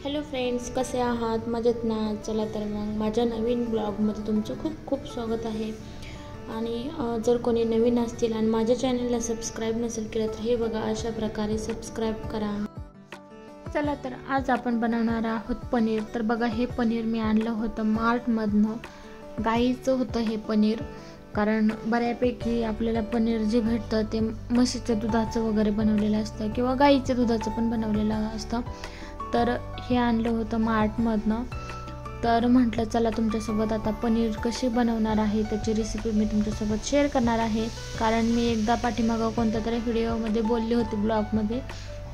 Hello friends, कसे आहात? मजेत ना? चला तर मग माझ्या नवीन ब्लॉगमध्ये तुमचं खूप खूप स्वागत आहे. आणि जर कोणी नवीन असतील आणि माझ्या चॅनलला सबस्क्राईब नसेल केलं तर हे बघा, अशा प्रकारे सबस्क्राईब करा. चला तर आज आपण बनवणार आहोत पनीर. तर बघा, हे पनीर मी आणलं होतं मार्टमधनं. गाईचं होतं हे पनीर, कारण बऱ्यापैकी आपल्याला पनीर जे भेटतं ते म्हशीच्या दुधाचं वगैरे बनवलेलं असतं किंवा गाईच्या दुधाचं पण बनवलेलं असतं. तर हे आणलं होतं मार्टमधनं. तर म्हटलं चला तुमच्यासोबत आता पनीर कशी बनवणार आहे त्याची रेसिपी मी तुमच्यासोबत शेअर करणार आहे. कारण मी एकदा पाठीमागं कोणत्या तरी व्हिडिओमध्ये बोलले होते ब्लॉगमध्ये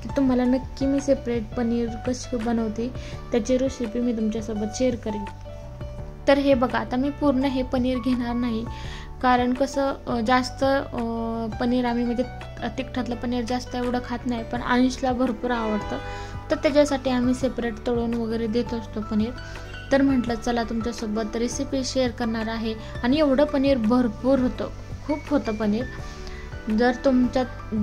की तुम्हाला नक्की मी सेपरेट पनीर कशी बनवते त्याची रेसिपी मी तुमच्यासोबत शेअर करेन. तर हे बघा, आता मी पूर्ण हे पनीर घेणार नाही, कारण कसं जास्त पनीर आम्ही म्हणजे तिखटातलं पनीर जास्त एवढं खात नाही, पण अंशला भरपूर आवडतं. तर त्याच्यासाठी आम्ही सेपरेट तळून वगैरे देत असतो पनीर. तर म्हटलं चला तुमच्यासोबत रेसिपी शेअर करणार आहे. आणि एवढं पनीर भरपूर होतं, खूप होतं पनीर. जर तुमच्यात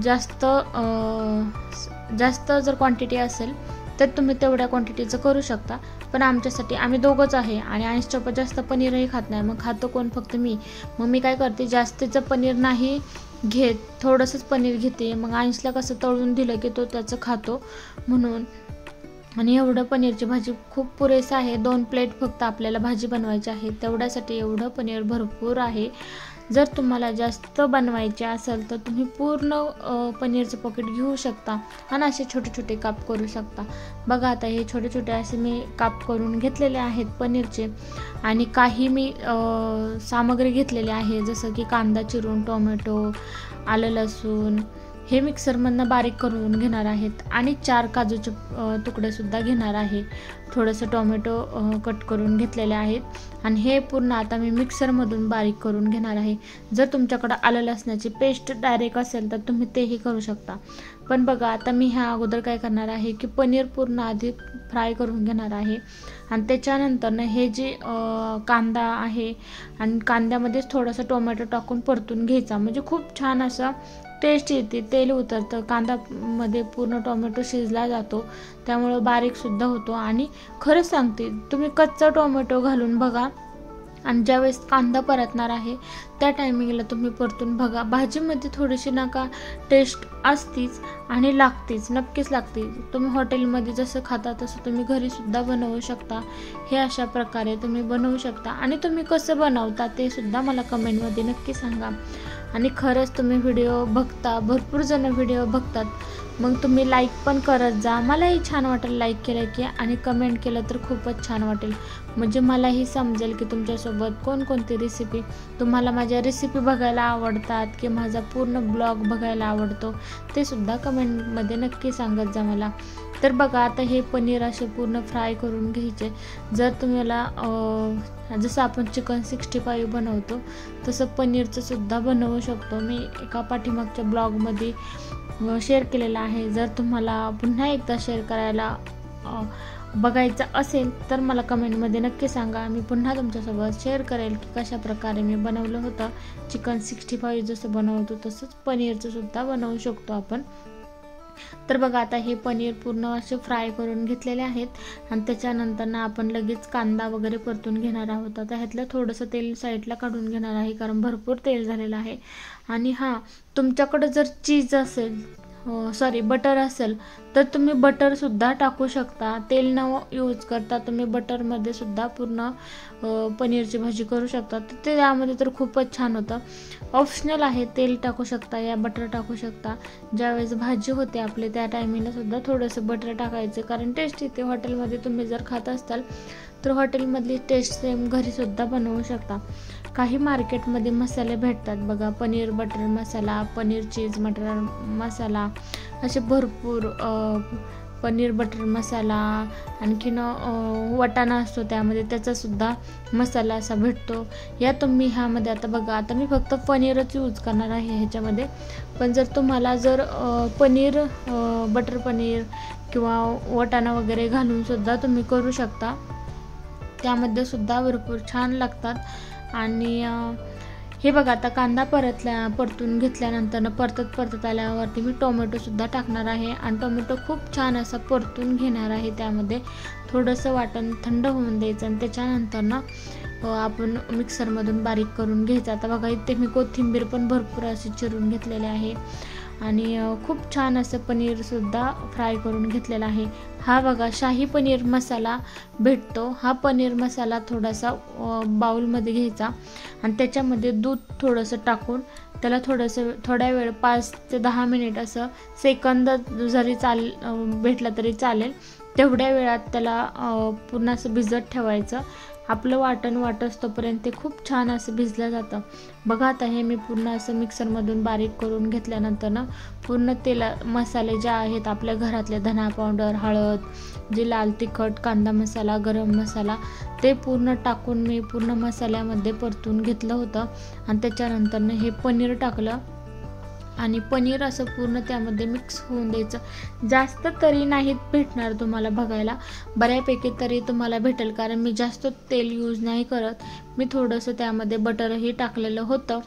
जास्त जर क्वांटिटी असेल तर तुम्ही तेवढ्या क्वांटिटीचं करू शकता. पण आमच्यासाठी आम्ही दोघंच आहे आणि 80% जास्त पनीरही खात नाही. मग खातो कोण? फक्त मी. मग मी काय करते, जास्तीचं पनीर नाही घेत, थोडंसंच पनीर घेते. मग अंशला कसं तळून दिलं की तो त्याचं खातो म्हणून. आणि एवढं पनीरची भाजी खूप पुरेसं आहे. 2 प्लेट फक्त आपल्याला भाजी बनवायची आहे, तेवढ्यासाठी एवढं पनीर भरपूर आहे. जर तुम्हाला जास्त बनवायचे असेल तर तुम्ही पूर्ण पनीरचं पॉकेट घेऊ शकता आणि असे छोटे छोटे काप करू शकता. बघा, आता हे छोटे छोटे असे मी काप करून घेतलेले आहेत पनीरचे. आणि काही मी सामग्री घेतलेली आहे, जसं की कांदा चिरून, टोमॅटो, आलं लसूण हे मिक्सरमधनं बारीक करून घेणार आहेत. आणि 4 काजूचे तुकडेसुद्धा घेणार आहे. थोडंसं टोमॅटो कट करून घेतलेले आहेत. आणि हे पूर्ण आता मी मिक्सरमधून बारीक करून घेणार आहे. जर तुमच्याकडं आलं लसणाची पेस्ट डायरेक्ट असेल तर तुम्ही तेही करू शकता. पण बघा, आता मी ह्या अगोदर काय करणार आहे की पनीर पूर्ण आधी फ्राय करून घेणार आहे. आणि त्याच्यानंतर हे जे कांदा आहे आणि कांद्यामध्येच थोडंसं टोमॅटो टाकून परतून घ्यायचा, म्हणजे खूप छान असं टेस्ट येते. तेल उतरतं, कांदामध्ये पूर्ण टोमॅटो शिजला जातो, त्यामुळं बारीकसुद्धा होतो. आणि खरंच सांगते, तुम्ही कच्चा टोमॅटो घालून बघा आणि ज्यावेळेस कांदा परतणार आहे त्या टायमिंगला तुम्ही परतून बघा. भाजीमध्ये थोडीशी नका टेस्ट असतीच आणि लागतेच, नक्कीच लागते. तुम्ही हॉटेलमध्ये जसं खाता तसं तुम्ही घरीसुद्धा बनवू शकता. हे अशा प्रकारे तुम्ही बनवू शकता. आणि तुम्ही कसं बनवता ते सुद्धा मला कमेंटमध्ये नक्की सांगा. आणि खरंच तुम्ही व्हिडिओ बघता, भरपूर जण व्हिडिओ बघतात, मग तुम्ही लाईक पण करत जा. मलाही छान वाटेल लाईक केलं की, आणि कमेंट केलं तर खूपच छान वाटेल. म्हणजे मलाही समजेल की तुमच्यासोबत कोणकोणती रेसिपी तुम्हाला, माझ्या रेसिपी बघायला आवडतात की माझा पूर्ण ब्लॉग बघायला आवडतो, ते सुद्धा कमेंटमध्ये नक्की सांगत जा मला. तर बघा, आता हे पनीर असे पूर्ण फ्राय करून घ्यायचे. जर तुम्हाला जसं आपण चिकन 65 बनवतो तसं पनीरचं सुद्धा बनवू शकतो. मी एका पाठीमागच्या ब्लॉगमध्ये शेअर केलेला आहे. जर तुम्हाला पुन्हा एकदा शेअर करायला बघायचं असेल तर मला कमेंटमध्ये नक्की सांगा. मी पुन्हा तुमच्यासोबत शेअर करेल की कशा प्रकारे मी बनवलं होतं. चिकन 65 जसं बनवतो तसंच पनीरचं सुद्धा बनवू शकतो आपण. तर बघा, आता हे पनीर पूर्ण असे फ्राय करून घेतलेले आहेत. आणि त्याच्यानंतर ना आपण लगेच कांदा वगैरे परतून घेणार आहोत. आता ह्यातलं थोडंसं तेल साईडला काढून घेणार आहे, कारण भरपूर तेल झालेलं आहे. आणि हां, तुमच्याकडं जर चीज असेल, बटर असेल तर तुम्ही बटरसुद्धा टाकू शकता. तेल न यूज करता तुम्ही बटरमध्ये सुद्धा पूर्ण पनीरची भाजी करू शकता. तर ते त्यामध्ये तर खूपच छान होतं. ऑप्शनल आहे, तेल टाकू शकता या बटर टाकू शकता. ज्यावेळेस भाजी होते आपले त्या टायमिंगला सुद्धा थोडंसं बटर टाकायचं, कारण टेस्ट येते. हॉटेलमध्ये तुम्ही जर खात असाल तर हॉटेलमधली टेस्ट सेम घरीसुद्धा बनवू शकता. काही मार्केटमध्ये मसाले भेटतात बघा, पनीर बटर मसाला, पनीर चीज मटर मसाला, असे भरपूर पनीर बटर मसाला. आणखीन वाटाणा असतो त्यामध्ये, त्याचासुद्धा मसाला असा भेटतो. या तुम्ही ह्यामध्ये आता बघा, आता मी फक्त पनीरच यूज करणार आहे ह्याच्यामध्ये. पण जर तुम्हाला पनीर बटर पनीर किंवा वाटाणा वगैरे घालूनसुद्धा तुम्ही करू शकता, त्यामध्ये सुद्धा भरपूर छान लागतात. आणि हे बघा, आता कांदा परतून घेतल्यानंतर परतत आल्यावरती मी टोमॅटोसुद्धा टाकणार आहे आणि टोमॅटो खूप छान असं परतून घेणार आहे. त्यामध्ये थोडंसं वाटण थंड होऊन द्यायचं आणि त्याच्यानंतर आपण मिक्सरमधून बारीक करून घ्यायचं. आता बघा, इथे मी कोथिंबीर पण भरपूर अशी चिरून घेतलेली आहे आणि खूप छान असं पनीरसुद्धा फ्राय करून घेतलेला आहे. हा बघा, शाही पनीर मसाला भेटतो. हा पनीर मसाला थोडासा बाउलमध्ये घ्यायचा आणि त्याच्यामध्ये दूध थोडंसं टाकून त्याला थोड्या वेळ 5 ते 10 मिनिट असं सेकंद जरी भेटला तरी चालेल, तेवढ्या वेळात त्याला पूर्ण असं भिजत ठेवायचं. आपलं वाटण वाटस तोपर्यंत ते खूप छान असं भिजलं जातं. बघा, आता हे मी पूर्ण असं मिक्सरमधून बारीक करून घेतल्यानंतर ना पूर्ण मसाले जे आहेत आपल्या घरातले, धना पावडर, हळद, जे लाल तिखट, कांदा मसाला, गरम मसाला, ते पूर्ण टाकून मी पूर्ण मसाल्यामध्ये परतून घेतलं होतं आणि त्याच्यानंतर हे पनीर टाकलं आणि पनीर असं पूर्ण त्यामध्ये मिक्स होऊन द्यायचं. जास्त तरी नाहीत भेटणार तुम्हाला बघायला, बऱ्यापैकी तरी तुम्हाला भेटेल, कारण मी जास्त तेल यूज नाही करत. मी थोडंसं त्यामध्ये बटरही टाकलेलं होतं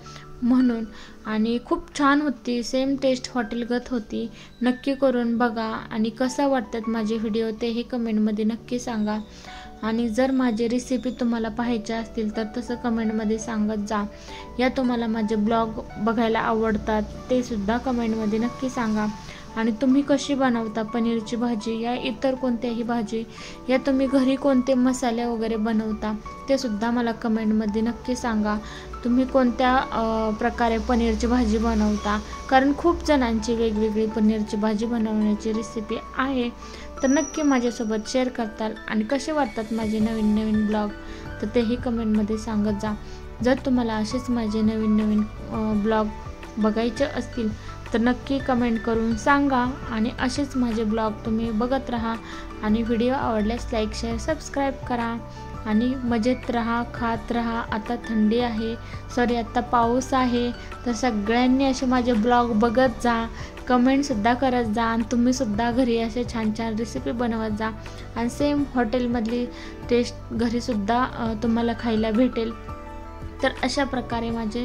म्हणून, आणि खूप छान होती, सेम टेस्ट हॉटेलगत होती. नक्की करून बघा आणि कसा वाटतात माझे व्हिडिओ तेही कमेंटमध्ये नक्की सांगा. आणि जर माझी रेसिपी तुम्हाला पाहायच्या असतील तर तसं कमेंटमध्ये सांगत जा. या तुम्हाला माझे ब्लॉग बघायला आवडतात ते सुद्धा कमेंटमध्ये नक्की सांगा. आणि तुम्ही कशी बनवता पनीरची भाजी या इतर कोणत्याही भाजी, या तुम्ही घरी कोणते मसाले वगैरे बनवता ते सुद्धा मला कमेंटमध्ये नक्की सांगा. तुम्ही कोणत्या प्रकारे पनीरची भाजी बनवता, कारण खूप जणांची वेगवेगळी पनीरची भाजी बनवण्याची रेसिपी आहे, तर नक्की माझ्यासोबत शेअर करताल. आणि कसे वाटतात माझे नवीन नवीन ब्लॉग तर तेही कमेंटमध्ये सांगत जा. जर तुम्हाला असेच माझे नवीन नवीन ब्लॉग बघायचे असतील तर नक्की कमेंट करून सांगा. आणि असेच माझे ब्लॉग तुम्ही बघत राहा आणि व्हिडिओ आवडल्यास लाईक, शेअर, सबस्क्राईब करा आणि मजेत राहा, खात राहा. आता थंडी आहे, आता पाऊस आहे, तर सगळ्यांनी असे माझे ब्लॉग बघत जा, कमेंटसुद्धा करत जा आणि तुम्हीसुद्धा घरी असे छान छान रेसिपी बनवत जा आणि सेम हॉटेलमधली टेस्ट घरीसुद्धा तुम्हाला खायला भेटेल. तर अशा प्रकारे माझे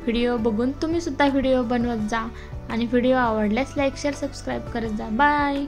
व्हिडिओ बघून तुम्हीसुद्धा व्हिडिओ बनवत जा आणि व्हिडिओ आवडल्यास लाईक, शेअर, सबस्क्राईब करत जा. बाय.